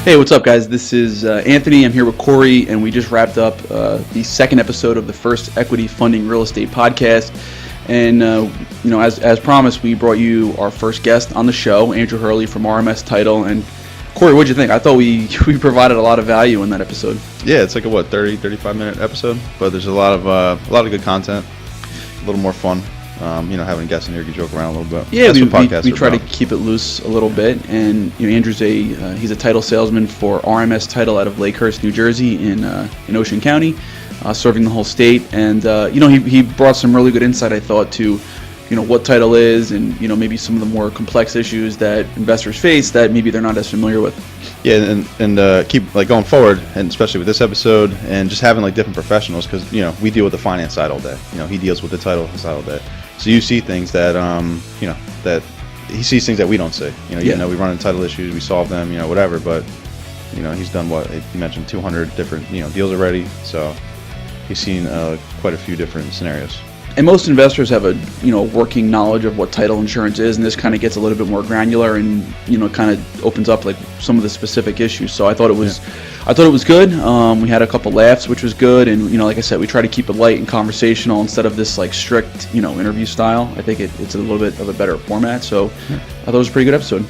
Hey, what's up, guys? This is Anthony. I'm here with Corey, and we just wrapped up the second episode of the First Equity Funding Real Estate Podcast. And, as promised, we brought you our first guest on the show, Andrew Hurley from RMS Title. And, Corey, what'd you think? I thought we provided a lot of value in that episode. Yeah, it's like a, 35-minute episode, but there's a lot of good content, a little more fun. Having guests in here, you joke around a little bit. Yeah, we try to keep it loose a little bit, and Andrew's he's a title salesman for RMS Title out of Lakehurst, New Jersey, in Ocean County, serving the whole state. And he brought some really good insight, I thought, to what title is, and maybe some of the more complex issues that investors face that maybe they're not as familiar with. Yeah, and keep going forward, and especially with this episode, and just having different professionals, because we deal with the finance side all day. He deals with the title side all day. So you see things that that he sees things that we don't see. We run into title issues, we solve them, whatever. But he's done what he mentioned, 200 different deals already. So he's seen quite a few different scenarios. And most investors have a working knowledge of what title insurance is, and this kind of gets a little bit more granular and kind of opens up some of the specific issues. So I thought it was good. We had a couple laughs, which was good, and like I said, we try to keep it light and conversational instead of this strict interview style. I think it's a little bit of a better format. So I thought it was a pretty good episode.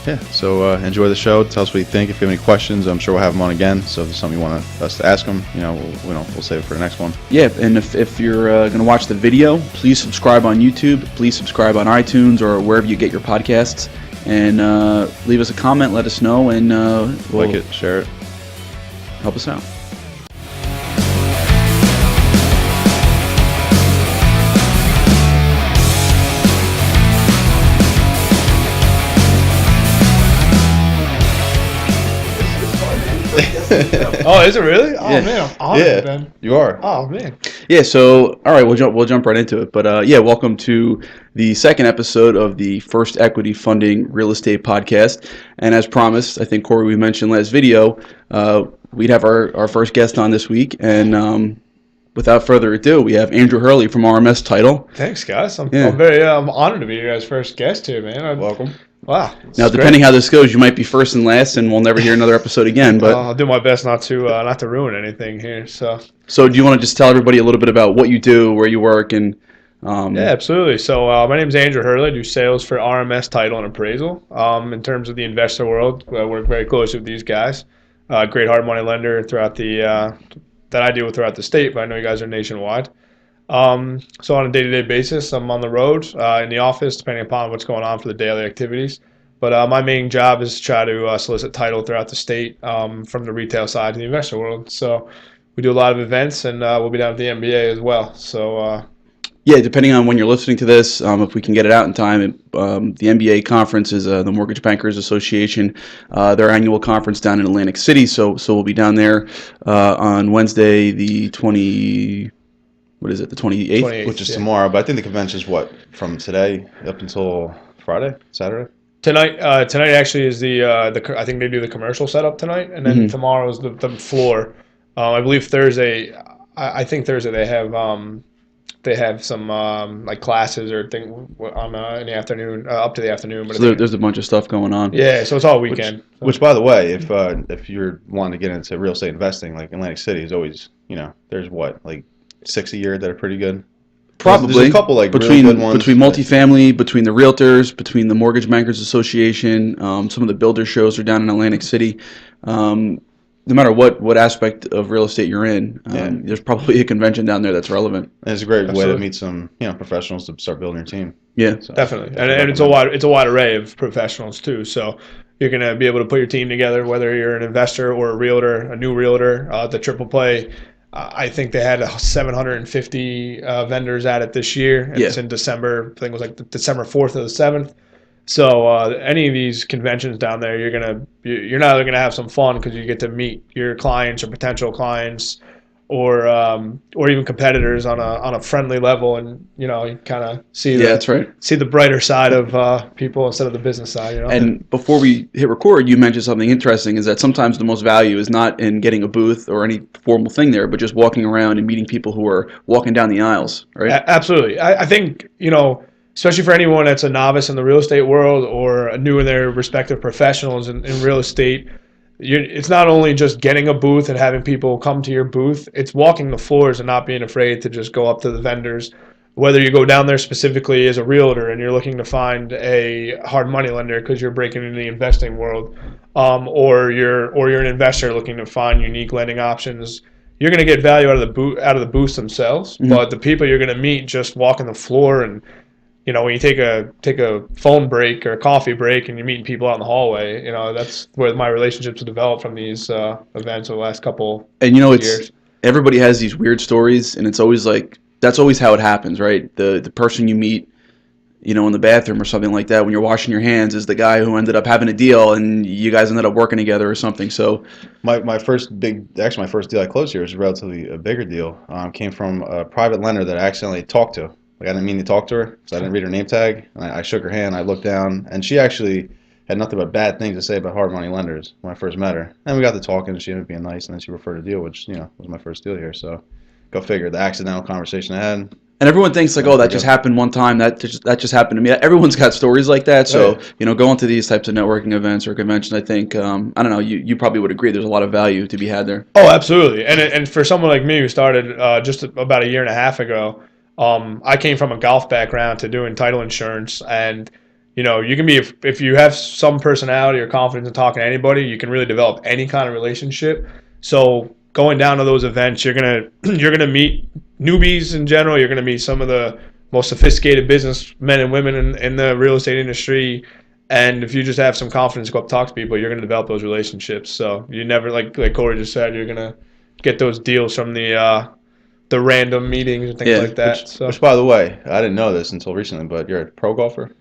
Yeah, so enjoy the show. Tell us what you think. If you have any questions, I'm sure we'll have them on again. So if there's something you want us to ask them, we'll save it for the next one. Yeah, and if you're going to watch the video, please subscribe on YouTube. Please subscribe on iTunes or wherever you get your podcasts. And leave us a comment. Let us know, and we'll like it, share it. Help us out. Oh, is it really? Oh, yeah. Man, I'm honored, man. You are. Oh, man. Yeah, so, all right, we'll jump right into it. But, welcome to the second episode of the First Equity Funding Real Estate Podcast. And as promised, I think, Corey, we mentioned last video, we'd have our first guest on this week. And without further ado, we have Andrew Hurley from RMS Title. Thanks, guys. I'm very honored to be your guys' first guest here, man. Welcome. Wow. Now, depending how this goes, you might be first and last, and we'll never hear another episode again. But I'll do my best not to ruin anything here. So do you want to just tell everybody a little bit about what you do, where you work, and yeah, absolutely. So my name is Andrew Hurley. I do sales for RMS Title and Appraisal. In terms of the investor world, I work very closely with these guys. Great hard money lender throughout that I deal with throughout the state, but I know you guys are nationwide. So on a day-to-day basis, I'm on the road, in the office, depending upon what's going on for the daily activities. But my main job is to try to solicit title throughout the state, from the retail side to the investor world. So we do a lot of events, and we'll be down at the NBA as well. So yeah, depending on when you're listening to this, if we can get it out in time, the NBA conference is the Mortgage Bankers Association, their annual conference down in Atlantic City. So we'll be down there on Wednesday, the 28th? Which is tomorrow, but I think the convention is from today up until Friday, Saturday? Tonight actually is I think they do the commercial setup tonight, and then tomorrow is the floor. I believe Thursday, I think Thursday they have some classes or thing on in the afternoon, up to the afternoon. But so there's a bunch of stuff going on. Yeah, so it's all weekend. Which by the way, if you're wanting to get into real estate investing, Atlantic City is always, there's 6 a year that are pretty good. Probably. There's a couple between really good ones. Between multifamily, between the realtors, between the Mortgage Bankers Association, some of the builder shows are down in Atlantic City. No matter what aspect of real estate you're in, there's probably a convention down there that's relevant. And it's a great way to meet some professionals to start building your team. Yeah, so definitely. And it's a wide array of professionals too. So you're going to be able to put your team together, whether you're an investor or a realtor, a new realtor, the triple play. I think they had 750 vendors at it this year. It's in December. I think it was December 4th or the 7th. So any of these conventions down there, you're not only gonna have some fun because you get to meet your clients or potential clients, or even competitors on a friendly level, and you kind of see that's right. See the brighter side of people instead of the business side. And before we hit record, you mentioned something interesting: is that sometimes the most value is not in getting a booth or any formal thing there, but just walking around and meeting people who are walking down the aisles. Right? Absolutely. I think especially for anyone that's a novice in the real estate world or new in their respective professionals in real estate, it's not only just getting a booth and having people come to your booth, it's walking the floors and not being afraid to just go up to the vendors. Whether you go down there specifically as a realtor and you're looking to find a hard money lender because you're breaking into the investing world, or you're an investor looking to find unique lending options, you're going to get value out of the booths themselves. Mm-hmm. But the people you're going to meet just walking the floor, and when you take a phone break or a coffee break and you're meeting people out in the hallway, that's where my relationships have developed from these events over the last couple years. Everybody has these weird stories, and it's always like, that's always how it happens, right? The person you meet, in the bathroom or something like that when you're washing your hands is the guy who ended up having a deal and you guys ended up working together or something. So my first deal I closed here was relatively a bigger deal. Came from a private lender that I accidentally talked to. Like, I didn't mean to talk to her because I didn't read her name tag. I shook her hand, I looked down, and she actually had nothing but bad things to say about hard money lenders when I first met her. And we got to talking, and she ended up being nice, and then she referred a deal, which was my first deal here. So go figure, the accidental conversation I had. And everyone thinks like, oh, that just happened one time. That just happened to me. Everyone's got stories like that. So, going to these types of networking events or conventions, I think, I don't know, you probably would agree there's a lot of value to be had there. Oh, absolutely. And for someone like me who started just about a year and a half ago, I came from a golf background to doing title insurance. And, you can be, if you have some personality or confidence in talking to anybody, you can really develop any kind of relationship. So going down to those events, you're gonna meet newbies in general. You're gonna meet some of the most sophisticated businessmen and women in the real estate industry. And if you just have some confidence, go up talk to people, you're gonna develop those relationships. So you never, like Corey just said, you're gonna get those deals from the random meetings and things like that. Which, by the way, I didn't know this until recently, but you're a pro golfer.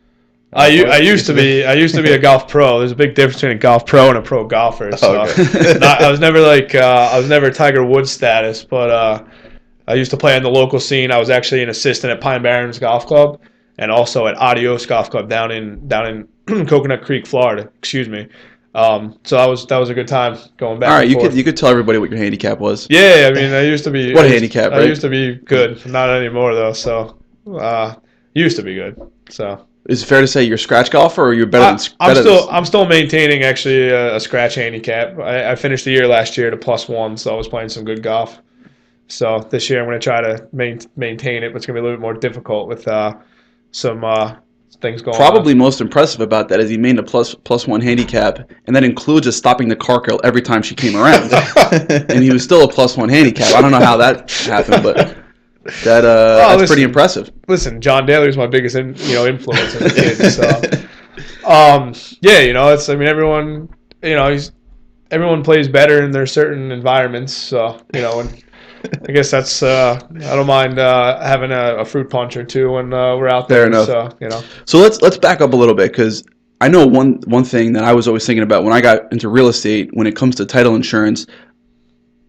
I used to be a golf pro. There's a big difference between a golf pro and a pro golfer. So I was never Tiger Woods status, but I used to play on the local scene. I was actually an assistant at Pine Barrens Golf Club and also at Adios Golf Club down in Coconut Creek, Florida. Excuse me. So that was a good time going back. All right, and forth. you could tell everybody what your handicap was. Yeah, I mean, I used to be handicap, right? I used to be good, not anymore though. So used to be good. So. Is it fair to say you're a scratch golfer, or you're better than? I'm still maintaining actually a scratch handicap. I finished the year last year at a +1, so I was playing some good golf. So this year I'm going to try to maintain it, but it's going to be a little bit more difficult with some things going on. Probably most impressive about that is he made a +1 handicap, and that includes us stopping the car girl every time she came around, and he was still a +1 handicap. I don't know how that happened, but. That's pretty impressive. Listen, John Daly was my biggest influence as a kid. So, it's, I mean, everyone plays better in their certain environments. So, and I guess that's I don't mind having a fruit punch or two when we're out there. Fair enough. So let's back up a little bit, because I know one thing that I was always thinking about when I got into real estate when it comes to title insurance.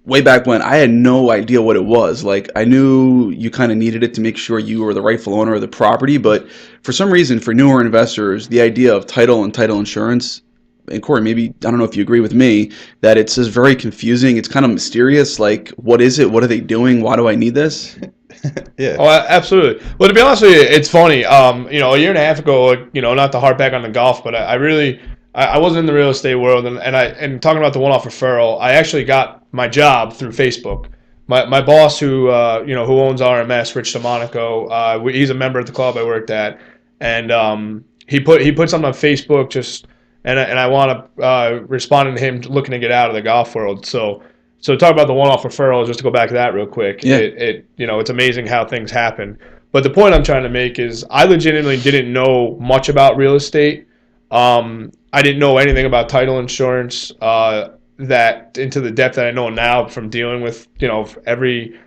Way back when, I had no idea what it was. Like, I knew you kind of needed it to make sure you were the rightful owner of the property, but for some reason, for newer investors, the idea of title and title insurance, and Corey, maybe, I don't know if you agree with me, that it's just very confusing. It's kind of mysterious. Like, what is it? What are they doing? Why do I need this? Yeah. Oh, absolutely. Well, to be honest with you, it's funny. A year and a half ago, not to harp back on the golf, but I wasn't in the real estate world, and talking about the one-off referral, I actually got my job through Facebook. My boss, who owns RMS, Rich DeMonico, he's a member of the club I worked at, and he put something on Facebook and I want to respond to him looking to get out of the golf world. So talk about the one-off referral, just to go back to that real quick. Yeah. It's amazing how things happen. But the point I'm trying to make is I legitimately didn't know much about real estate. I didn't know anything about title insurance that into the depth that I know now from dealing with every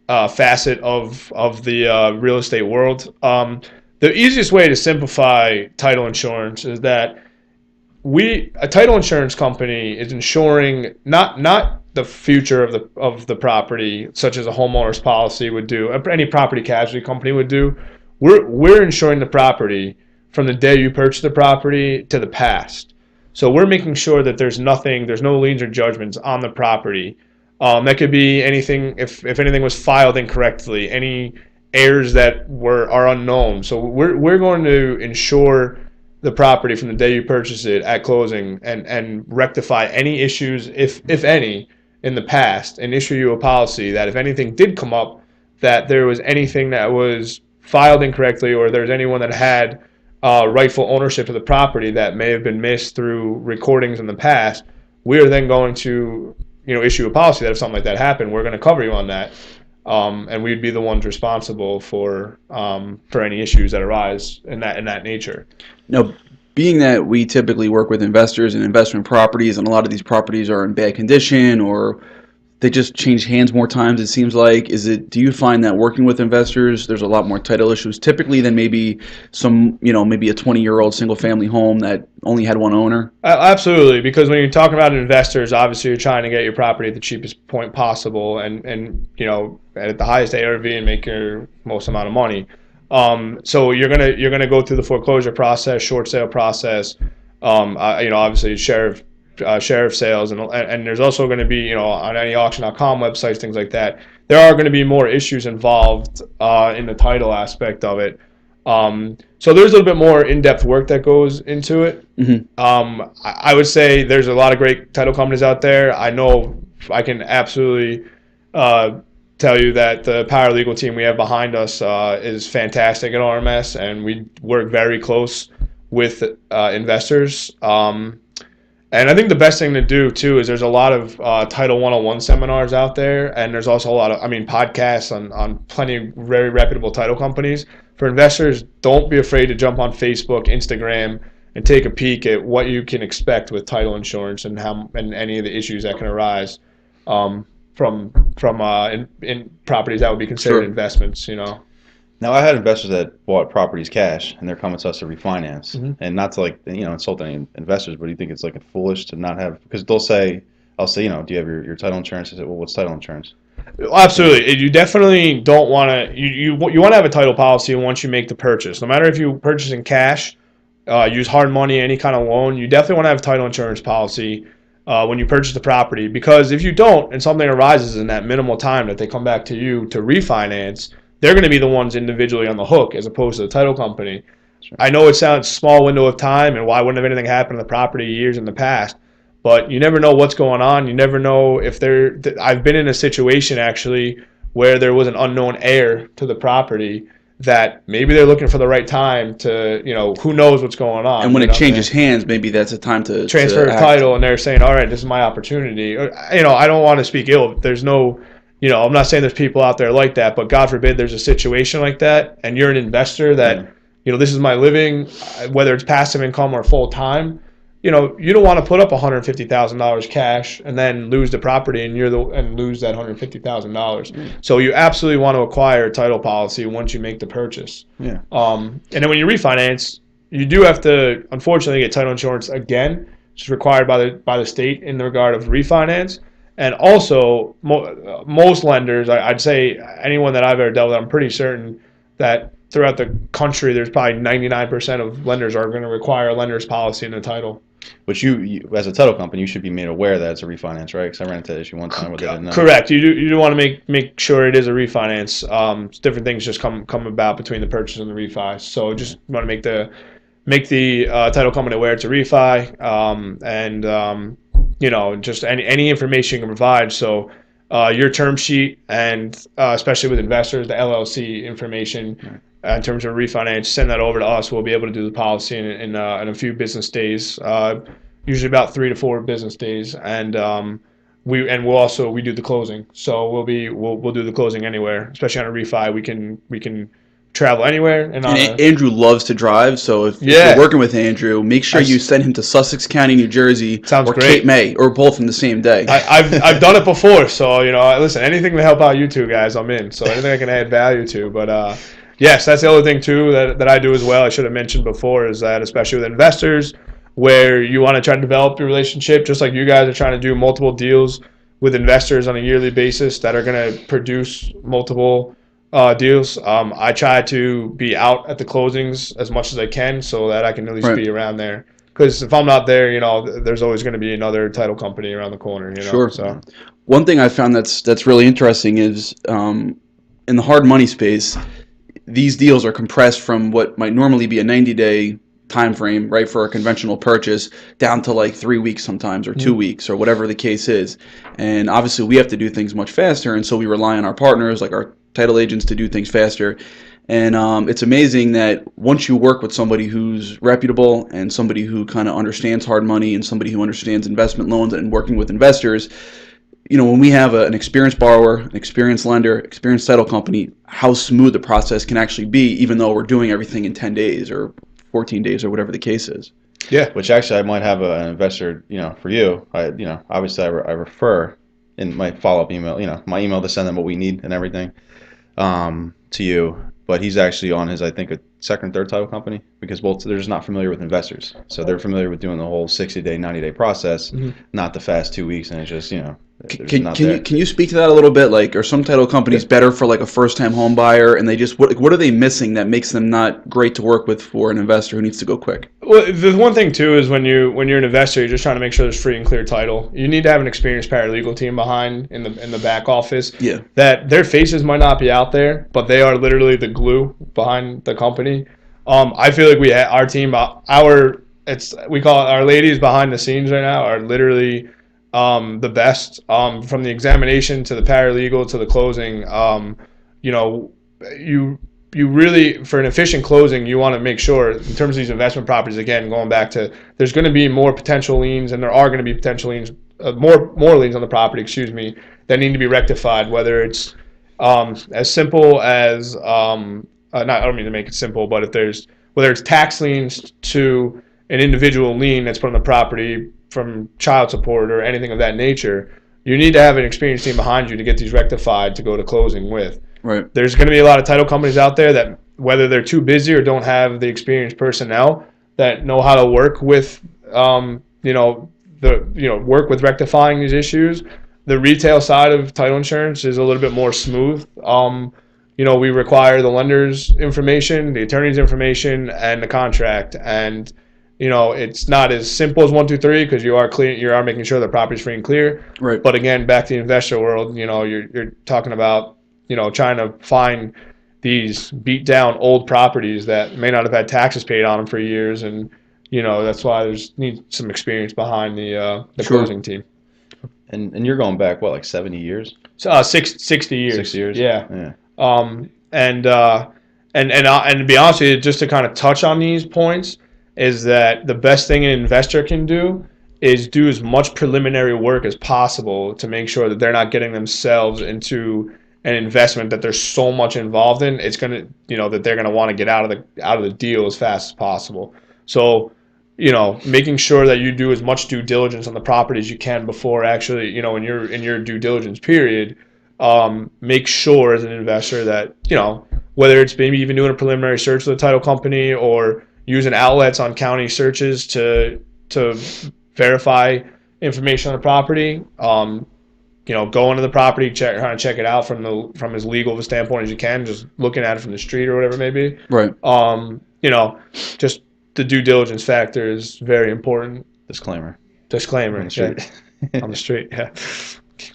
facet of the real estate world. The easiest way to simplify title insurance is that a title insurance company is insuring not the future of the property, such as a homeowner's policy would do, any property casualty company would do. We're insuring the property from the day you purchase the property to the past. So we're making sure that there's no liens or judgments on the property. That could be anything, if anything was filed incorrectly, any errors that are unknown. So we're going to ensure the property from the day you purchase it at closing and rectify any issues, if any, in the past, and issue you a policy that if anything did come up, that there was anything that was filed incorrectly or there's anyone that had rightful ownership of the property that may have been missed through recordings in the past, we are then going to issue a policy that if something like that happened, we're going to cover you on that. And we'd be the ones responsible for any issues that arise in that nature. Now, being that we typically work with investors and investment properties, and a lot of these properties are in bad condition or they just change hands more times, it seems like. Do you find that working with investors, there's a lot more title issues typically than maybe maybe a 20-year-old single-family home that only had one owner? Absolutely, because when you're talking about investors, obviously you're trying to get your property at the cheapest point possible and at the highest ARV and make your most amount of money. So you're gonna go through the foreclosure process, short sale process, obviously sheriff sales, and there's also going to be on any auction.com websites, things like that. There are going to be more issues involved in the title aspect of it. So there's a little bit more in-depth work that goes into it. Mm-hmm. I would say there's a lot of great title companies out there. I know I can absolutely tell you that the paralegal team we have behind us is fantastic at RMS, and we work very close with investors. And I think the best thing to do, too, is there's a lot of Title 101 seminars out there, and there's also a lot of, podcasts on plenty of very reputable title companies. For investors, don't be afraid to jump on Facebook, Instagram, and take a peek at what you can expect with title insurance and any of the issues that can arise from in properties that would be considered investments, Now, I had investors that bought properties cash, and they're coming to us to refinance. Mm-hmm. And not to insult any investors, but do you think it's foolish to not have? Because I'll say, do you have your title insurance? I said, well, what's title insurance? Absolutely, you definitely don't want to. You want to have a title policy once you make the purchase. No matter if you purchase in cash, use hard money, any kind of loan, you definitely want to have a title insurance policy when you purchase the property. Because if you don't, and something arises in that minimal time that they come back to you to refinance, they're going to be the ones individually on the hook as opposed to the title company. Sure. I know it sounds small window of time, and why wouldn't have anything happened to the property years in the past, but you never know what's going on. You never know if I've been in a situation actually where there was an unknown heir to the property that maybe they're looking for the right time to, who knows what's going on. And when it changes hands, maybe that's a time to transfer a title, and they're saying, all right, this is my opportunity. I don't want to speak ill. There's no... I'm not saying there's people out there like that, but God forbid there's a situation like that, and you're an investor that, this is my living, whether it's passive income or full time. You don't want to put up $150,000 cash and then lose the property and lose that $150,000. So you absolutely want to acquire a title policy once you make the purchase. Yeah. And then when you refinance, you do have to unfortunately get title insurance again, which is required by the state in the regard of refinance. And also, most lenders, I'd say anyone that I've ever dealt with, I'm pretty certain that throughout the country, there's probably 99% of lenders are going to require a lender's policy in the title. Which you as a title company, you should be made aware that it's a refinance, right? Because I ran into that issue one time where they didn't know. Correct. You do want to make sure it is a refinance. Different things just come about between the purchase and the refi. So just want to make the title company aware it's a refi, just any information you can provide. So your term sheet and especially with investors, the LLC information in terms of refinance, send that over to us. We'll be able to do the policy in a few business days, usually about 3 to 4 business days, and we do the closing. So we'll do the closing anywhere, especially on a refi. We can travel anywhere. And Andrew loves to drive, so if you're working with Andrew, make sure you send him to Sussex County, New Jersey, or great. Cape May, or both in the same day. I've done it before, so listen, anything to help out you two guys, I'm in. So anything I can add value to, but yes, that's the other thing too that I do as well. I should have mentioned before is that especially with investors, where you want to try to develop your relationship, just like you guys are trying to do multiple deals with investors on a yearly basis that are going to produce multiple deals. I try to be out at the closings as much as I can so that I can at least be around there. Because if I'm not there, there's always going to be another title company around the corner. Sure. So one thing I found that's really interesting is in the hard money space, these deals are compressed from what might normally be a 90-day time frame, right, for a conventional purchase down to like 3 weeks sometimes, or 2 weeks, or whatever the case is. And obviously we have to do things much faster, and so we rely on our partners, like our title agents, to do things faster. And it's amazing that once you work with somebody who's reputable and somebody who kind of understands hard money and somebody who understands investment loans and working with investors, when we have an experienced borrower, an experienced lender, experienced title company, how smooth the process can actually be, even though we're doing everything in 10 days or 14 days or whatever the case is. Yeah, which actually I might have an investor, for you. Obviously I refer in my follow-up email, my email to send them what we need and everything to you. But he's actually on his, I think, a second or third title company, because both, they're just not familiar with investors. So they're familiar with doing the whole 60-day, 90-day process, not the fast 2 weeks, and it's just, Can you speak to that a little bit? Like, are some title companies better for like a first-time home buyer, and they just what are they missing that makes them not great to work with for an investor who needs to go quick? Well, the one thing too is when you're an investor, you're just trying to make sure there's free and clear title. You need to have an experienced paralegal team behind in the back office. Yeah. That their faces might not be out there, but they are literally the glue behind the company. I feel like our team, we call it our ladies behind the scenes right now, are literally the best, from the examination to the paralegal to the closing. You really, for an efficient closing, you want to make sure, in terms of these investment properties, again, going back to, there's going to be more potential liens, and there are going to be potential liens, more liens on the property, that need to be rectified, whether it's as simple as, I don't mean to make it simple, but whether it's tax liens to an individual lien that's put on the property from child support or anything of that nature, you need to have an experienced team behind you to get these rectified to go to closing with. Right. There's going to be a lot of title companies out there that, whether they're too busy or don't have the experienced personnel that know how to work with, work with rectifying these issues. The retail side of title insurance is a little bit more smooth. We require the lender's information, the attorney's information, and the contract. And it's not as simple as 1, 2, 3, because you are making sure the property's free and clear. Right. But again, back to the investor world, you're talking about trying to find these beat down old properties that may not have had taxes paid on them for years, and that's why there's need some experience behind the closing team. And you're going back like 70 years? 60 years. 6 years. Yeah. And to be honest with you, just to kind of touch on these points, is that the best thing an investor can do is do as much preliminary work as possible to make sure that they're not getting themselves into an investment that there's so much involved in. It's gonna, that they're gonna want to get out of the deal as fast as possible. So, making sure that you do as much due diligence on the property as you can before actually, in your due diligence period. Make sure as an investor that, whether it's maybe even doing a preliminary search with the title company or using outlets on county searches to verify information on the property. Go into the property, trying to check it out from as legal of a standpoint as you can, just looking at it from the street or whatever it may be. Right. Just the due diligence factor is very important. Disclaimer. On the street. On the street, yeah.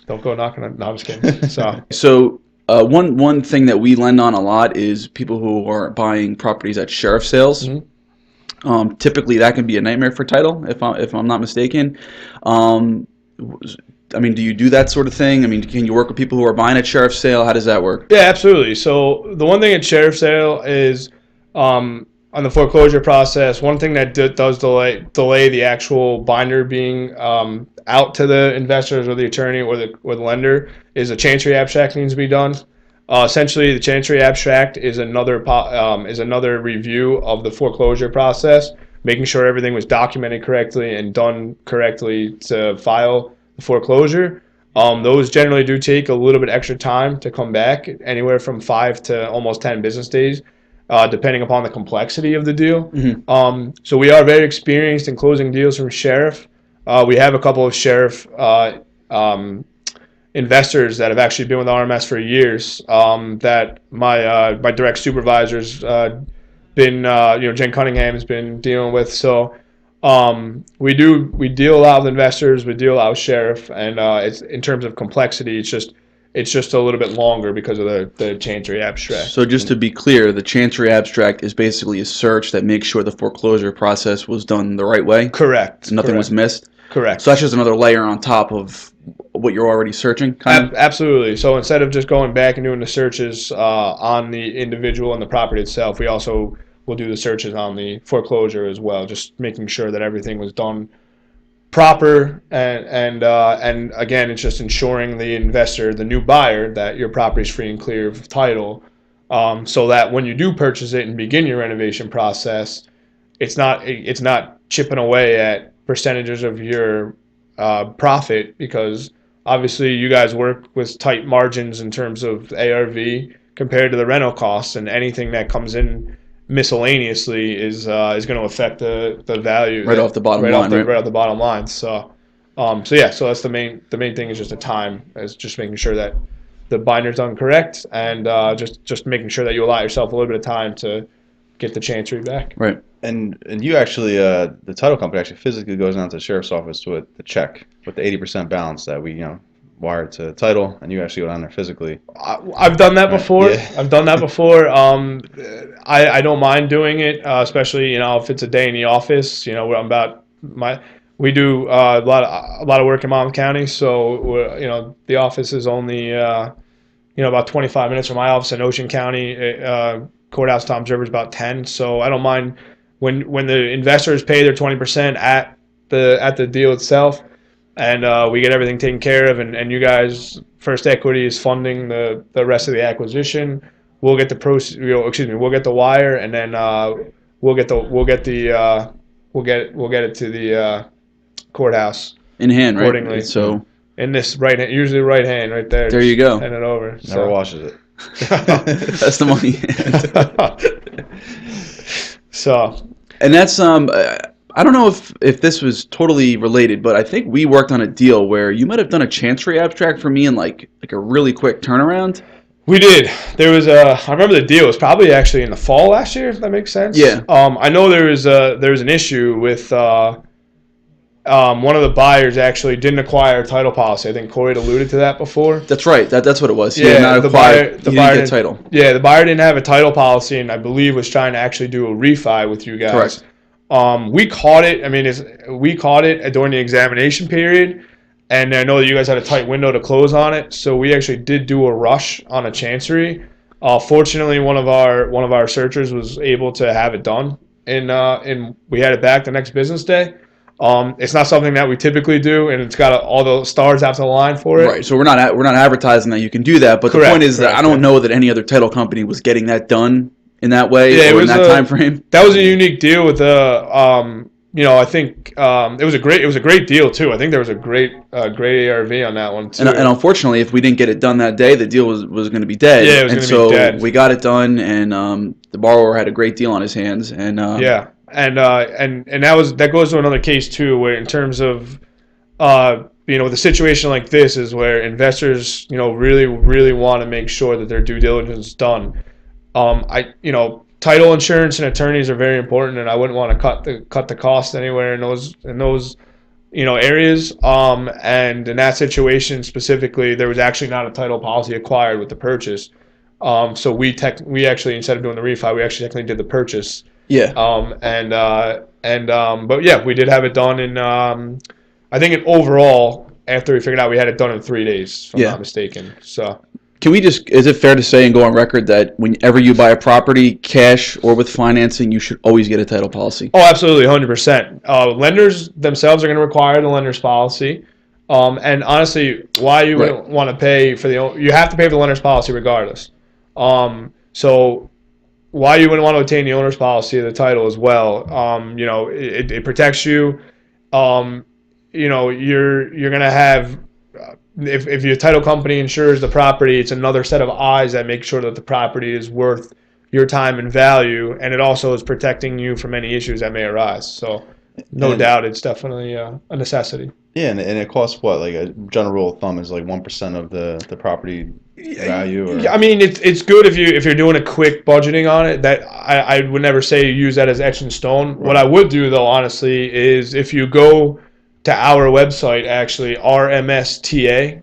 Don't go knocking on. No, I'm just kidding. So one thing that we lend on a lot is people who are buying properties at sheriff sales. Mm-hmm. Typically, that can be a nightmare for title, if I'm not mistaken. Do you do that sort of thing? Can you work with people who are buying at sheriff sale? How does that work? Yeah, absolutely. So the one thing at sheriff sale is on the foreclosure process, one thing that does delay the actual binder being out to the investors or the attorney or the lender is a chancery abstract needs to be done. Essentially, the chancery abstract is another review of the foreclosure process, making sure everything was documented correctly and done correctly to file the foreclosure. Those generally do take a little bit extra time to come back, anywhere from 5 to almost 10 business days, depending upon the complexity of the deal. Mm-hmm. So we are very experienced in closing deals from sheriff. We have a couple of sheriff investors that have actually been with RMS for years. That my direct supervisors been Jen Cunningham has been dealing with. So we deal a lot with investors, we deal a lot with sheriff, and it's in terms of complexity, It's just a little bit longer because of the chancery abstract. So just to be clear, the chancery abstract is basically a search that makes sure the foreclosure process was done the right way. Correct. Nothing was missed. Correct. So that's just another layer on top of what you're already searching, kind of? Absolutely. So instead of just going back and doing the searches on the individual and the property itself, we also will do the searches on the foreclosure as well, just making sure that everything was done proper, and again, it's just ensuring the investor, the new buyer, that your property is free and clear of title, so that when you do purchase it and begin your renovation process, it's not chipping away at percentages of your profit, because obviously you guys work with tight margins in terms of ARV compared to the rental costs, and anything that comes in miscellaneously is going to affect the value right off the bottom line, right off the bottom line. So so that's the main thing, is just the time, is just making sure that the binder's done correct, and just making sure that you allow yourself a little bit of time to get the chancery back. Right. And you actually, the title company actually physically goes down to the sheriff's office with the check with the 80% balance that we wired to title, and you actually go down there physically. I've done that before. Yeah. I've done that before. I don't mind doing it, especially if it's a day in the office. We do a lot of work in Monmouth County, so the office is only about 25 minutes from my office in Ocean County. Courthouse Toms River is about 10, so I don't mind when the investors pay their 20% at the deal itself, and we get everything taken care of, and you guys, First Equity, is funding the rest of the acquisition. We'll get the we'll get the wire, and then we'll get it to the courthouse In hand, right? accordingly. So in this right hand, usually right hand, right there. There you go. Hand it over. Never washes it. that's the money. So, and that's I don't know if this was totally related, but I think we worked on a deal where you might have done a chancery abstract for me in like a really quick turnaround. we did. There was I remember the deal was probably actually in the fall last year, if that makes sense. Yeah. I know there was an issue with one of the buyers actually didn't acquire a title policy. I think Corey had alluded to that before. That's right. That's what it was. Yeah, the buyer didn't get title. Yeah, the buyer didn't have a title policy, and I believe was trying to actually do a refi with you guys. Correct. We caught it. I mean, we caught it during the examination period, and I know that you guys had a tight window to close on it, so we actually did do a rush on a chancery. Fortunately, one of our searchers was able to have it done, and we had it back the next business day. It's not something that we typically do, and it's got all the stars have to align for it. Right. So we're not advertising that you can do that, but the point is that I don't know that any other title company was getting that done in that way or in that time frame. That was a unique deal with I think it was a great deal too. I think there was a great ARV on that one too. And unfortunately, if we didn't get it done that day, the deal was going to be dead. Yeah, it was going to be dead. We got it done, and the borrower had a great deal on his hands. And yeah. And that goes to another case too, where in terms of the situation like this is where investors really want to make sure that their due diligence is done. Title insurance and attorneys are very important, and I wouldn't want to cut the cost anywhere in those areas. And in that situation specifically, there was actually not a title policy acquired with the purchase. So we actually, instead of doing the refi, we actually technically did the purchase. Yeah. But yeah, we did have it done in. I think overall, after we figured out, we had it done in 3 days, if I'm not mistaken. So. Is it fair to say and go on record that whenever you buy a property, cash or with financing, you should always get a title policy? Oh, absolutely, 100%. Lenders themselves are going to require the lender's policy. And honestly, why you wouldn't want to pay for you have to pay for the lender's policy regardless. So why you wouldn't want to obtain the owner's policy of the title as well. It protects you. You're going to have. If your title company insures the property, it's another set of eyes that make sure that the property is worth your time and value, and it also is protecting you from any issues that may arise. So, no doubt, it's definitely a necessity. Yeah, and it costs what? Like a general rule of thumb is like 1% of the property value. Or? Yeah, I mean it's good if you're doing a quick budgeting on it. That I would never say use that as etched in stone. Right. What I would do though, honestly, is if you go to our website, actually, rmsta.com,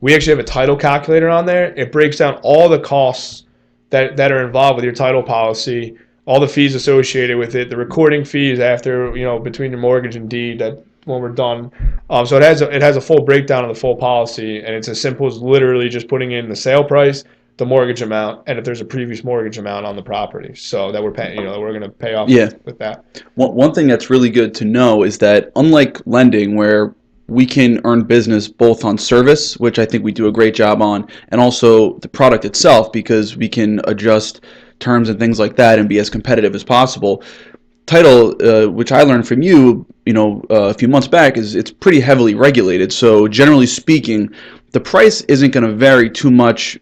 we actually have a title calculator on there. It breaks down all the costs that are involved with your title policy, all the fees associated with it, the recording fees after, between your mortgage and deed that when we're done. So it has a full breakdown of the full policy, and it's as simple as literally just putting in the sale price, the mortgage amount, and if there's a previous mortgage amount on the property, so that we're paying, that we're going to pay off with that. One thing that's really good to know is that unlike lending, where we can earn business both on service, which I think we do a great job on, and also the product itself, because we can adjust terms and things like that and be as competitive as possible. Title, which I learned from you, a few months back, is it's pretty heavily regulated. So generally speaking, the price isn't going to vary too much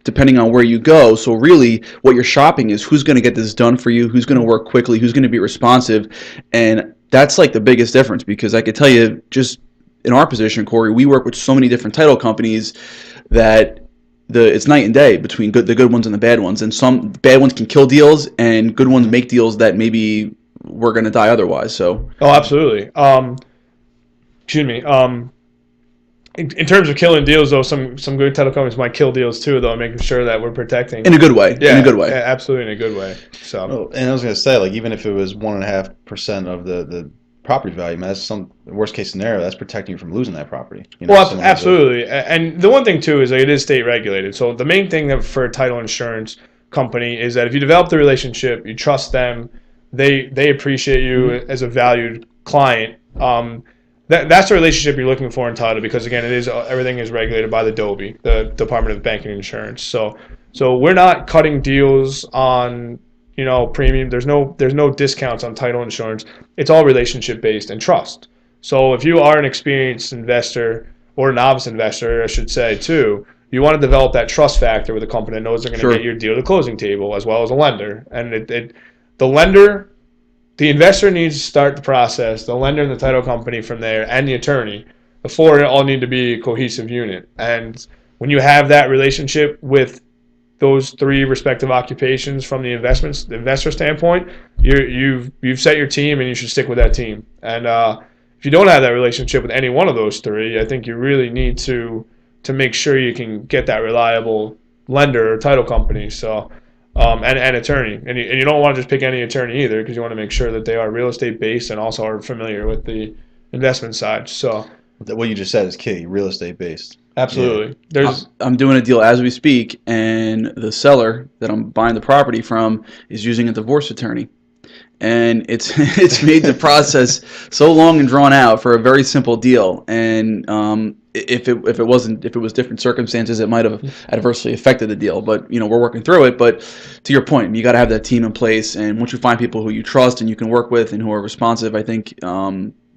depending on where you go. So really what you're shopping is who's going to get this done for you, who's going to work quickly, who's going to be responsive. And that's like the biggest difference, because I could tell you, just in our position, Corey, we work with so many different title companies that it's night and day between the good ones and the bad ones. And some bad ones can kill deals, and good ones make deals that maybe we're going to die otherwise. So. Oh, absolutely. Excuse me. In terms of killing deals, though, some good title companies might kill deals too, though, making sure that we're protecting. In a good way. Yeah, in a good way. Absolutely, in a good way. So. Oh, and I was going to say, like, even if it was 1.5% of the property value, man, that's some worst case scenario. That's protecting you from losing that property. Well, absolutely. And the one thing too is that it is state regulated. So the main thing for a title insurance company is that if you develop the relationship, you trust them, they appreciate you as a valued client. That's the relationship you're looking for in title, because again, everything is regulated by the DOBI, the Department of Banking and Insurance. So we're not cutting deals on premium. There's no discounts on title insurance. It's all relationship based and trust. So if you are an experienced investor, or a novice investor, I should say too, you want to develop that trust factor with a company that knows they're going to get your deal to the closing table, as well as a lender. And the investor needs to start the process, the lender and the title company from there, and the attorney. The four all need to be a cohesive unit. And when you have that relationship with those three respective occupations from the investor standpoint, you've set your team, and you should stick with that team. And if you don't have that relationship with any one of those three, I think you really need to make sure you can get that reliable lender or title company. So and attorney, and you don't want to just pick any attorney either, because you want to make sure that they are real estate based and also are familiar with the investment side. So what you just said is key, real estate based. Absolutely. Yeah. I'm doing a deal as we speak, and the seller that I'm buying the property from is using a divorce attorney. And it's made the process so long and drawn out for a very simple deal. And if it was different circumstances, it might have adversely affected the deal. But we're working through it. But to your point, you got to have that team in place. And once you find people who you trust and you can work with and who are responsive, I think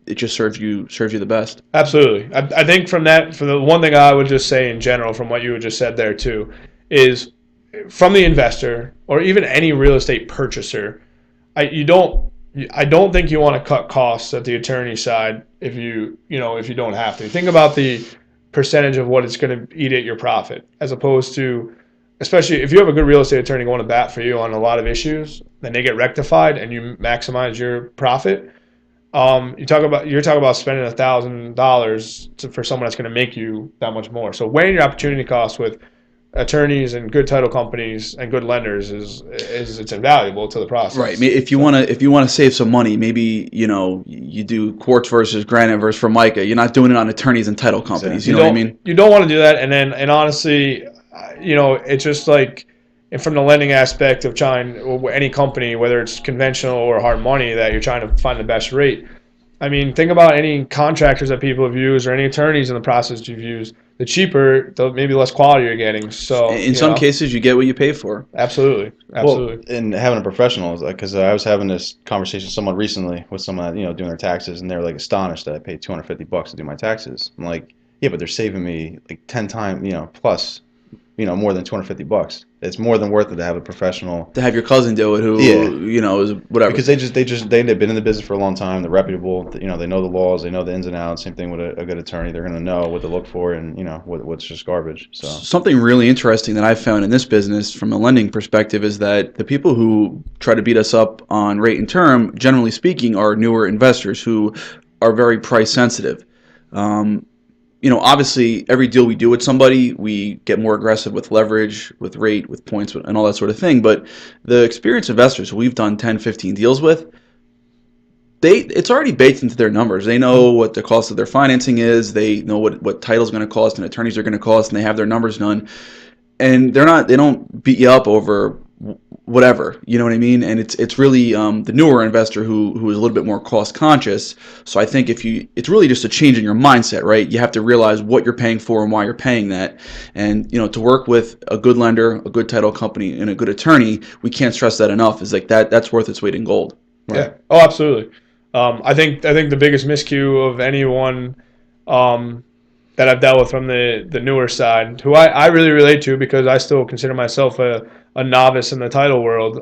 it just serves you the best. Absolutely. I think for the one thing I would just say in general, from what you just said there too, is from the investor or even any real estate purchaser, I don't think you want to cut costs at the attorney side if you don't have to. Think about the percentage of what it's going to eat at your profit, as opposed to, especially if you have a good real estate attorney going to bat for you on a lot of issues, then they get rectified and you maximize your profit. You're talking about spending $1,000 for someone that's going to make you that much more. So weighing your opportunity costs with attorneys and good title companies and good lenders is it's invaluable to the process. Right. If you want to save some money, maybe you do quartz versus granite versus formica. You're not doing it on attorneys and title companies. Exactly. You know what I mean? You don't want to do that. And honestly, it's just like, and from the lending aspect of any company, whether it's conventional or hard money, that you're trying to find the best rate. I mean, think about any contractors that people have used or any attorneys in the process you've used. The cheaper, the maybe less quality you're getting. So in some cases, you get what you pay for. Absolutely. Well, and having a professional, because I was having this conversation with someone recently, with someone doing their taxes, and they were like astonished that I paid $250 to do my taxes. I'm like, yeah, but they're saving me like 10 times, plus, more than $250. It's more than worth it to have a professional. To have your cousin do it, who is whatever. Because they've been in the business for a long time. They're reputable. They know the laws. They know the ins and outs. Same thing with a good attorney. They're going to know what to look for and what's just garbage. So something really interesting that I've found in this business from a lending perspective is that the people who try to beat us up on rate and term, generally speaking, are newer investors who are very price sensitive. obviously every deal we do with somebody, we get more aggressive with leverage, with rate, with points, and all that sort of thing. But the experienced investors who we've done 10, 15 deals with, it's already baked into their numbers. They know what the cost of their financing is. They know what title's going to cost and attorneys are going to cost, and they have their numbers done. And they don't beat you up over whatever, you know what I mean? And it's really the newer investor who is a little bit more cost conscious. So I think it's really just a change in your mindset, right? You have to realize what you're paying for and why you're paying that. And to work with a good lender, a good title company, and a good attorney, we can't stress that enough. Is like that's worth its weight in gold. Right? Yeah. Oh, absolutely. I think the biggest miscue of anyone that I've dealt with from the newer side, who I really relate to because I still consider myself a novice in the title world,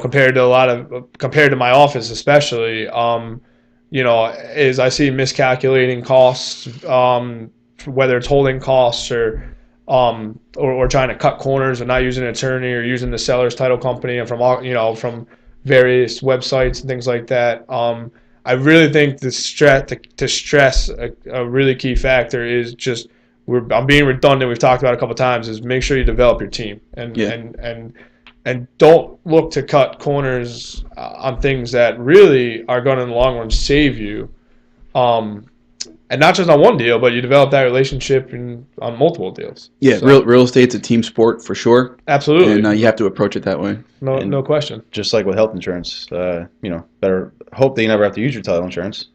compared to my office especially, is I see miscalculating costs, whether it's holding costs or trying to cut corners and not using an attorney or using the seller's title company and from various websites and things like that. I really think to stress a really key factor is just I'm being redundant. We've talked about it a couple of times. Is make sure you develop your team and don't look to cut corners on things that really are going to in the long run save you. And not just on one deal, but you develop that relationship on multiple deals. Yeah, so. Real estate's a team sport for sure. Absolutely. And you have to approach it that way. No question. Just like with health insurance, better hope that you never have to use your title insurance.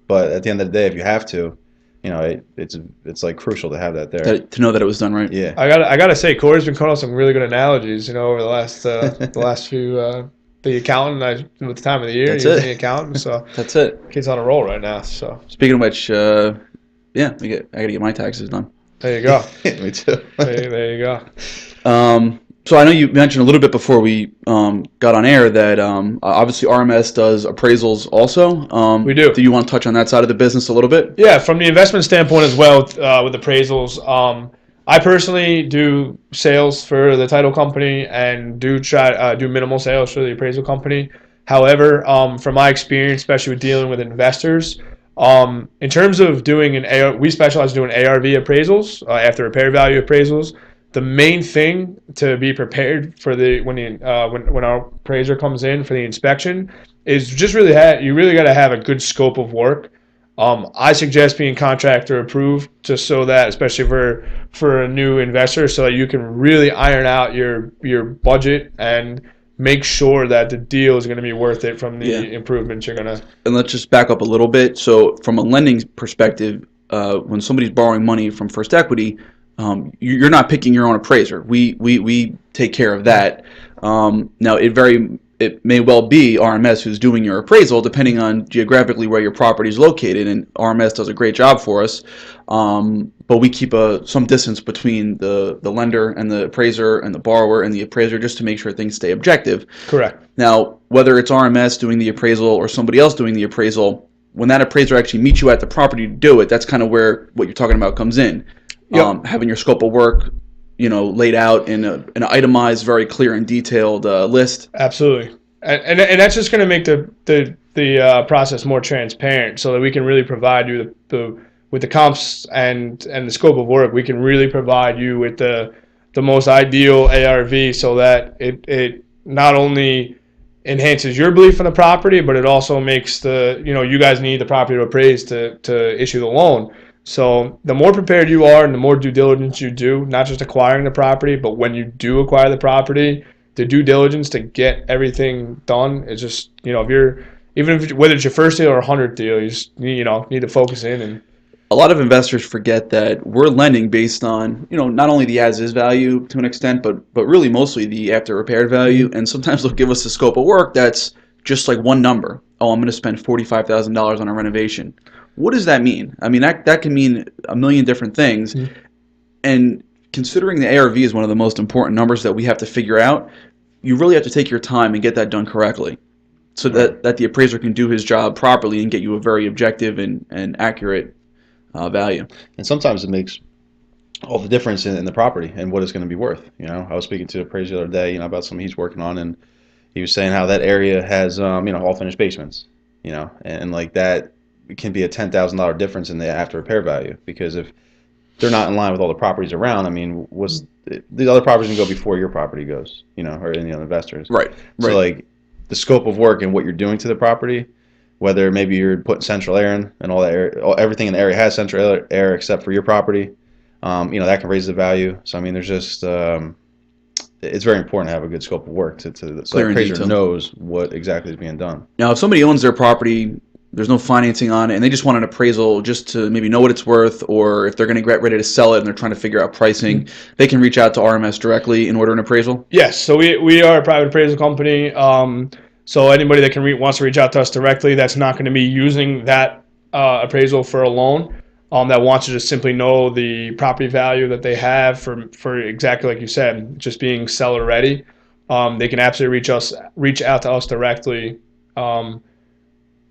But at the end of the day, if you have to, it's like crucial to have that there. To know that it was done right. Yeah. I gotta say, Corey's been coming up with some really good analogies, over the last few. The accountant, with the time of the year, he's the accountant, so that's it. Kid's on a roll right now. So speaking of which, I gotta get my taxes done. There you go. Me too. there you go. So I know you mentioned a little bit before we got on air that obviously RMS does appraisals also. We do. Do you want to touch on that side of the business a little bit? Yeah, from the investment standpoint as well with appraisals. I personally do sales for the title company and do minimal sales for the appraisal company. However, from my experience, especially with dealing with investors, in terms of doing we specialize in doing ARV appraisals, after repair value appraisals. The main thing to be prepared for when our appraiser comes in for the inspection is just you really got to have a good scope of work. I suggest being contractor approved, just so that, especially for a new investor, so that you can really iron out your budget and make sure that the deal is going to be worth it from the improvements you're going to. And let's just back up a little bit. So from a lending perspective, when somebody's borrowing money from First Equity, you're not picking your own appraiser. We take care of that. Now it may well be RMS who's doing your appraisal, depending on geographically where your property is located, and RMS does a great job for us. But we keep some distance between the lender and the appraiser and the borrower and the appraiser, just to make sure things stay objective. Correct. Now, whether it's RMS doing the appraisal or somebody else doing the appraisal, when that appraiser actually meets you at the property to do it, that's kind of where what you're talking about comes in. Yep. Having your scope of work laid out in an itemized, very clear and detailed list. Absolutely, and that's just going to make the process more transparent, so that we can really provide you with the comps and the scope of work. We can really provide you with the most ideal ARV, so that it not only enhances your belief in the property, but it also makes you guys need the property to appraise to issue the loan. So the more prepared you are and the more due diligence you do, not just acquiring the property, but when you do acquire the property, the due diligence to get everything done is just, whether it's your first deal or 100th deal, you just, need to focus in. And a lot of investors forget that we're lending based on, not only the as-is value to an extent, but really mostly the after-repaired value. And sometimes they'll give us a scope of work that's just like one number. Oh, I'm going to spend $45,000 on a renovation. What does that mean? I mean, that can mean a million different things. Mm-hmm. And considering the ARV is one of the most important numbers that we have to figure out, you really have to take your time and get that done correctly, so that the appraiser can do his job properly and get you a very objective and accurate value. And sometimes it makes all the difference in the property and what it's going to be worth. I was speaking to an appraiser the other day, about something he's working on, and he was saying how that area has, all finished basements, and like that. it can be a $10,000 difference in the after repair value, because if they're not in line with all the properties around, I mean, the other properties can go before your property goes, or any other investors. Right. So like the scope of work and what you're doing to the property, whether maybe you're putting central air in and all that area, everything in the area has central air except for your property, that can raise the value. So I mean, there's just it's very important to have a good scope of work so the appraiser knows what exactly is being done. Now, if somebody owns their property, there's no financing on it, and they just want an appraisal just to maybe know what it's worth, or if they're going to get ready to sell it and they're trying to figure out pricing, they can reach out to RMS directly in order an appraisal? Yes, so we are a private appraisal company. So anybody that wants to reach out to us directly, that's not going to be using that appraisal for a loan, that wants to just simply know the property value that they have for exactly like you said, just being seller ready, they can absolutely reach out to us directly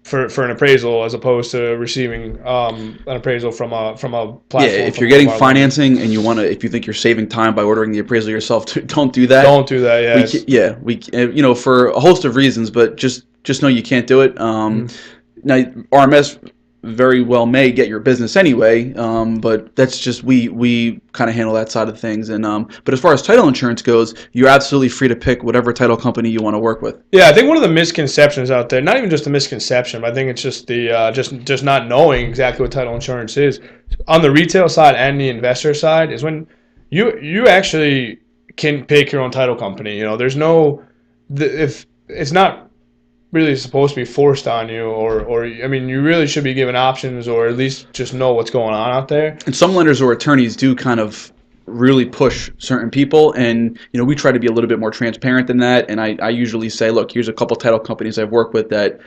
for an appraisal, as opposed to receiving an appraisal from a platform. Yeah, if you're getting financing and if you think you're saving time by ordering the appraisal yourself, don't do that. Don't do that. Yeah. We for a host of reasons, but just know you can't do it. Now, RMS very well may get your business anyway, but that's just we kind of handle that side of things. And but as far as title insurance goes, you're absolutely free to pick whatever title company you want to work with. Yeah, I think one of the misconceptions out there, not even just a misconception, but I think it's just the just not knowing exactly what title insurance is on the retail side and the investor side, is when you actually can pick your own title company. There's if it's not really supposed to be forced on you, or I mean, you really should be given options, or at least just know what's going on out there. And some lenders or attorneys do kind of really push certain people, and we try to be a little bit more transparent than that. And I usually say, look, here's a couple title companies I've worked with that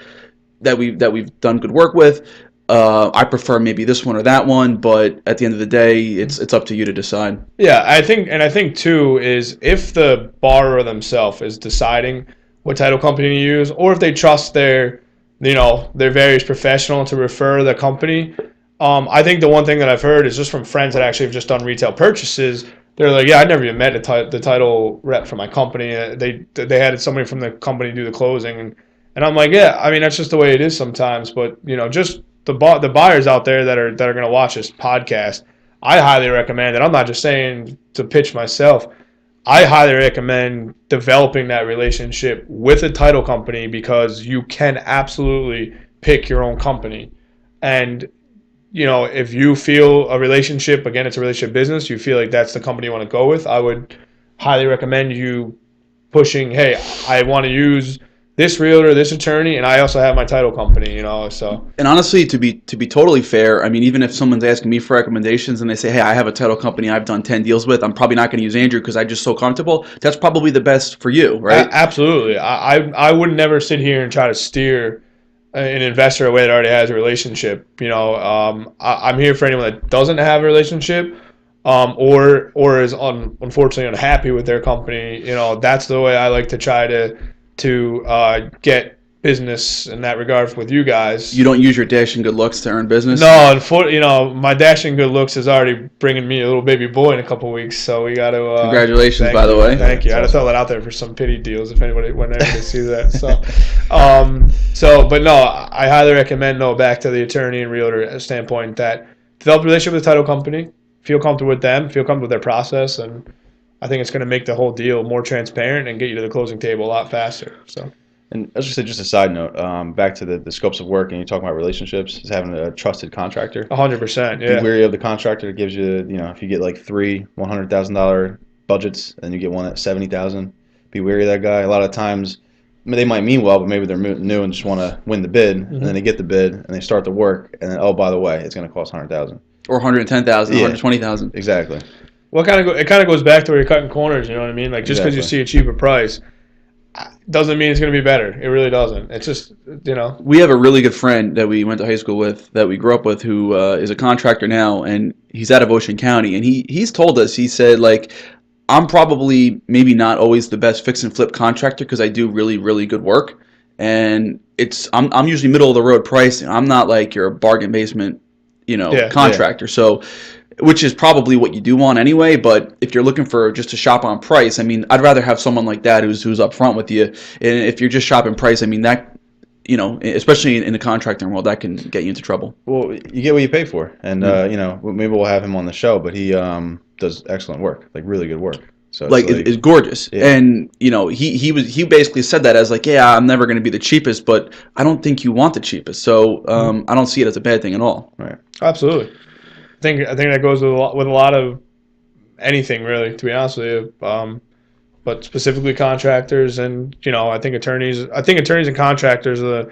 we've done good work with. I prefer maybe this one or that one, but at the end of the day, it's up to you to decide. Yeah, I think too is if the borrower themselves is deciding what title company to use, or if they trust their various professional to refer the company. I think the one thing that I've heard is just from friends that actually have just done retail purchases. They're like, yeah, I never even met the title rep for my company. They had somebody from the company do the closing, and I'm like, yeah, I mean, that's just the way it is sometimes. But just the buyers out there that are going to watch this podcast, I highly recommend, and I'm not just saying to pitch myself, I highly recommend developing that relationship with a title company, because you can absolutely pick your own company. And, if you feel a relationship, again, it's a relationship business, you feel like that's the company you want to go with, I would highly recommend you pushing, hey, I want to use this realtor, this attorney, and I also have my title company, so. And honestly, to be totally fair, I mean, even if someone's asking me for recommendations and they say, hey, I have a title company I've done 10 deals with, I'm probably not going to use Andrew because I'm just so comfortable. That's probably the best for you, right? Absolutely. I would never sit here and try to steer an investor away that already has a relationship. I'm here for anyone that doesn't have a relationship, or is unfortunately unhappy with their company. That's the way I like to try to get business in that regard with you guys. You don't use your dashing good looks to earn business? No, my dashing good looks is already bringing me a little baby boy in a couple weeks, so we got to... Congratulations, by the way. Thank you. I had to throw that out there for some pity deals if anybody went there to see that. But no, I highly recommend, back to the attorney and realtor standpoint, that develop a relationship with the title company, feel comfortable with them, feel comfortable with their process, and I think it's going to make the whole deal more transparent and get you to the closing table a lot faster. So, and as you said, just a side note, back to the scopes of work, and you talking about relationships, is having a trusted contractor. 100%. Yeah. Be wary of the contractor that gives you, if you get like 3 $100,000 budgets and you get one at $70,000, be wary of that guy. A lot of times, they might mean well, but maybe they're new and just want to win the bid, and then they get the bid and they start the work, and then, oh, by the way, it's going to cost $100,000 or $110,000, $120,000. Exactly. Well, it kind of goes back to where you're cutting corners. You know what I mean? Like, just because you see a cheaper price doesn't mean it's going to be better. It really doesn't. It's just, We have a really good friend that we went to high school with, that we grew up with, who is a contractor now, and he's out of Ocean County. And he's told us, he said, like, I'm probably maybe not always the best fix and flip contractor because I do really, really good work. And I'm usually middle of the road pricing. I'm not like your bargain basement, contractor. Yeah. So, which is probably what you do want anyway. But if you're looking for just to shop on price, I mean, I'd rather have someone like that who's upfront with you. And if you're just shopping price, I mean, that especially in the contracting world, that can get you into trouble. Well, you get what you pay for, and maybe we'll have him on the show, but he does excellent work, like really good work. So it's gorgeous. Yeah. And he basically said that as like, yeah, I'm never going to be the cheapest, but I don't think you want the cheapest. So I don't see it as a bad thing at all. Right. Absolutely. I think that goes with a lot of anything, really, to be honest with you. But specifically contractors, and I think attorneys and contractors are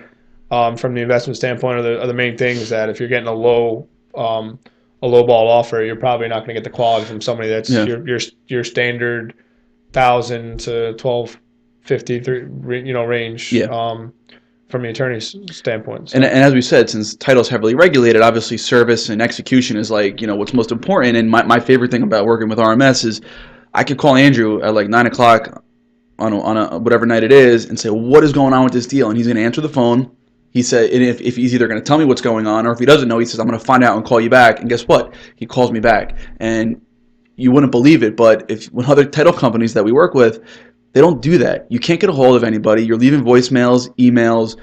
from the investment standpoint are the main things that if you're getting a low ball offer, you're probably not going to get the quality from somebody that's your standard 1,000 to 1,250 range. Yeah. From the attorney's standpoint. So. And as we said, since title's heavily regulated, obviously service and execution is like, what's most important. And my favorite thing about working with RMS is I could call Andrew at like 9 o'clock on a whatever night it is and say, what is going on with this deal? And he's going to answer the phone. He said, and if he's either going to tell me what's going on, or if he doesn't know, he says, I'm going to find out and call you back. And guess what? He calls me back. And you wouldn't believe it, but when other title companies that we work with, they don't do that. You can't get a hold of anybody. You're leaving voicemails, emails.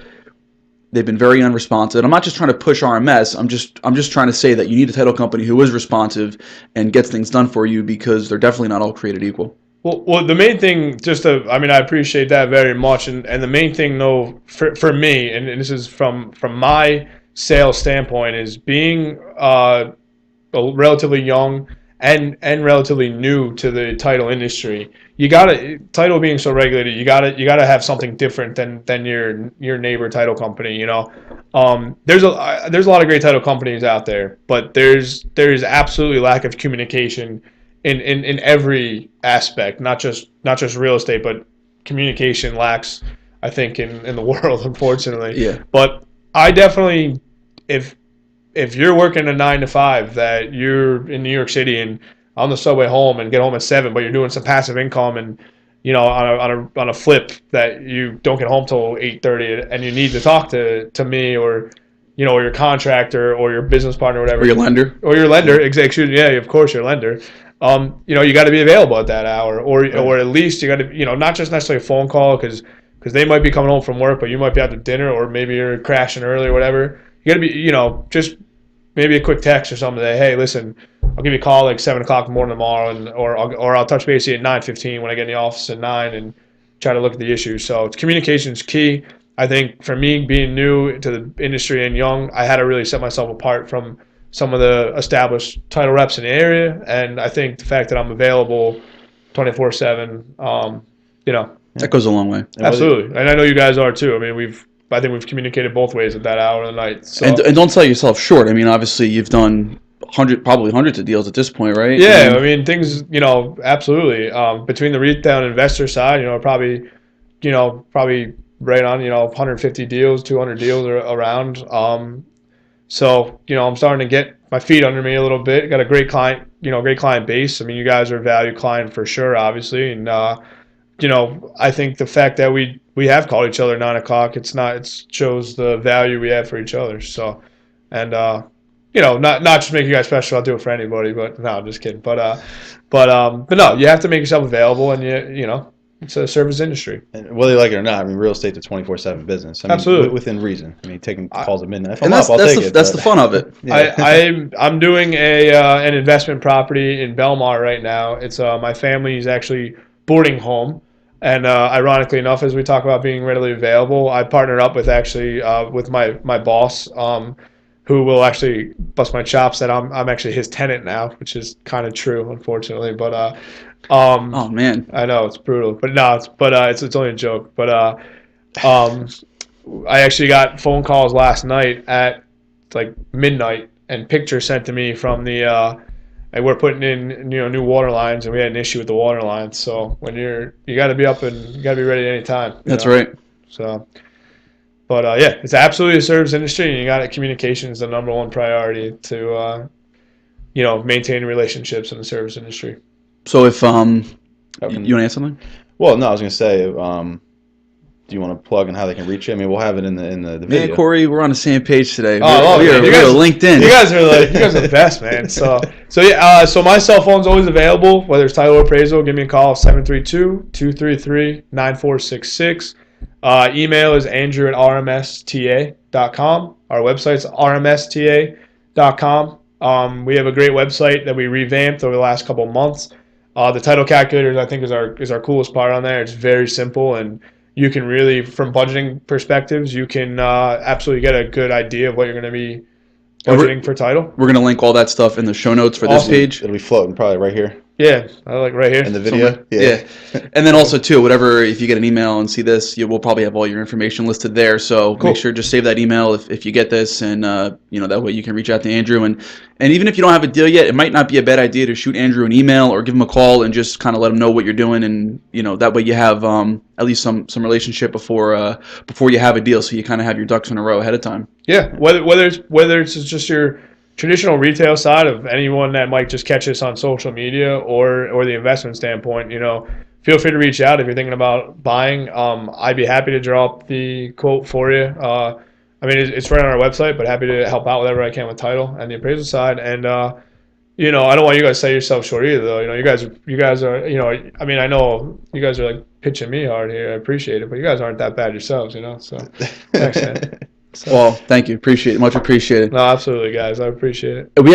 They've been very unresponsive. I'm not just trying to push RMS. I'm just trying to say that you need a title company who is responsive and gets things done for you, because they're definitely not all created equal. Well, the main thing, I appreciate that very much, and the main thing, though, for me, and this is from my sales standpoint, is being relatively young and relatively new to the title industry. Title being so regulated, you gotta have something different than your neighbor title company. There's a lot of great title companies out there, but there is absolutely lack of communication in every aspect, not just real estate, but communication lacks, I think, in the world, unfortunately. Yeah. But I definitely, if you're working a 9 to 5, that you're in New York City and on the subway home and get home at 7, but you're doing some passive income and on a flip that you don't get home till 8:30, and you need to talk to me or your contractor or your business partner, or whatever, or your lender, excuse me, yeah, of course, your lender. You got to be available at that hour, or at least you got to, not just necessarily a phone call, because they might be coming home from work, but you might be out to dinner, or maybe you're crashing early or whatever. You got to be, just maybe a quick text or something that, hey, listen, I'll give you a call like 7 o'clock in the morning tomorrow, or I'll touch base at 9:15 when I get in the office at 9 and try to look at the issues. So communication is key. I think for me, being new to the industry and young, I had to really set myself apart from some of the established title reps in the area, and I think the fact that I'm available 24/7, that goes a long way. Absolutely, and I know you guys are too. I mean, I think we've communicated both ways at that hour of the night. So. And don't sell yourself short. I mean, obviously you've done probably hundreds of deals at this point, right? Yeah, I mean things, absolutely. Between the retail and investor side, probably right on, 150 deals, 200 deals around. So, I'm starting to get my feet under me a little bit. Got a great client base. I mean, you guys are a value client for sure, obviously. And, I think the fact that we have called each other at 9 o'clock, it shows the value we have for each other. So, and, not just make you guys special. I'll do it for anybody, but no, I'm just kidding. But no, you have to make yourself available, and it's a service industry. And whether you like it or not, I mean, real estate's a 24/7 business. I mean, absolutely, within reason. I mean, taking calls at midnight. I'll take it. That's the fun of it. Yeah. I'm doing an investment property in Belmar right now. It's my family's actually boarding home, and ironically enough, as we talk about being readily available, I partnered up with with my boss, who will actually bust my chops that I'm actually his tenant now, which is kind of true, unfortunately. But oh man, I know it's brutal, but no, it's only a joke. But I actually got phone calls last night at like midnight, and pictures sent to me from the and we're putting in new water lines, and we had an issue with the water lines. So when you got to be up and you got to be ready at any time. That's right. So. But yeah, it's absolutely a service industry, and you got it. Communication is the number one priority to, maintain relationships in the service industry. So if you want to add something? Well, no, I was going to say, do you want to plug in how they can reach you? I mean, we'll have it in the video. Man, Corey, we're on the same page today. Oh, we are LinkedIn. You guys are the best, man. So yeah, so my cell phone's always available, whether it's title or appraisal. Give me a call, 732-233-9466. Email is andrew@rmsta.com. Our website's rmsta.com. We have a great website that we revamped over the last couple of months. The title calculator, I think, is our coolest part on there. It's very simple, and you can really, from budgeting perspectives, you can absolutely get a good idea of what you're going to be budgeting for title. We're going to link all that stuff in the show notes for this page. It'll be floating probably right here. Yeah, I like right here. In the video? Yeah. And then also, too, whatever, if you get an email and see this, we'll probably have all your information listed there. So make sure, just save that email if you get this, and, that way you can reach out to Andrew. And even if you don't have a deal yet, it might not be a bad idea to shoot Andrew an email or give him a call and just kind of let him know what you're doing. And, that way you have at least some relationship before you have a deal, so you kind of have your ducks in a row ahead of time. Yeah, whether it's just your traditional retail side of anyone that might just catch us on social media or the investment standpoint, feel free to reach out if you're thinking about buying. I'd be happy to draw up the quote for you. It's right on our website, but happy to help out whatever I can with title and the appraisal side. And I don't want you guys to sell yourself short either, though. You guys are, I know you guys are like pitching me hard here. I appreciate it, but you guys aren't that bad yourselves, So thanks, man. Well, thank you. Appreciate it. Much appreciated. No, absolutely, guys. I appreciate it. We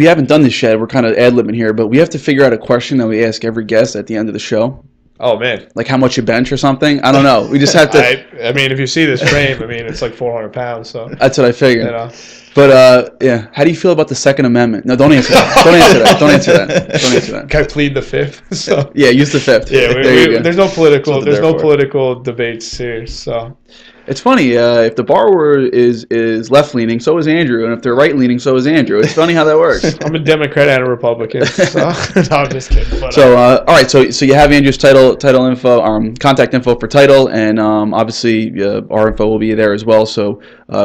haven't done this yet. We're kind of ad-libbing here, but we have to figure out a question that we ask every guest at the end of the show. Oh, man. Like how much you bench or something? I don't know. We just have to. If you see this frame, it's like 400 pounds. So that's what I figured. But how do you feel about the Second Amendment? No, don't answer that. Don't answer that. I plead the Fifth. So yeah, use the Fifth. Yeah, there's no political debates here. So. It's funny, if the borrower is left-leaning, so is Andrew, and if they're right-leaning, so is Andrew. It's funny how that works. I'm a Democrat and a Republican, so no, I'm just kidding. But, all right, so you have Andrew's title info, contact info for title, and obviously our info will be there as well, so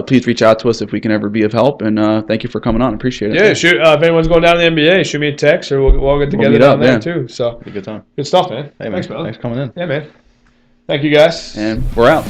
please reach out to us if we can ever be of help, and thank you for coming on. Appreciate it. Yeah, shoot, if anyone's going down to the NBA, shoot me a text, or we'll all get together down there, too. So Good time. Good stuff, man. Hey, man. Thanks, brother. Thanks for coming in. Yeah, man. Thank you, guys. And we're out.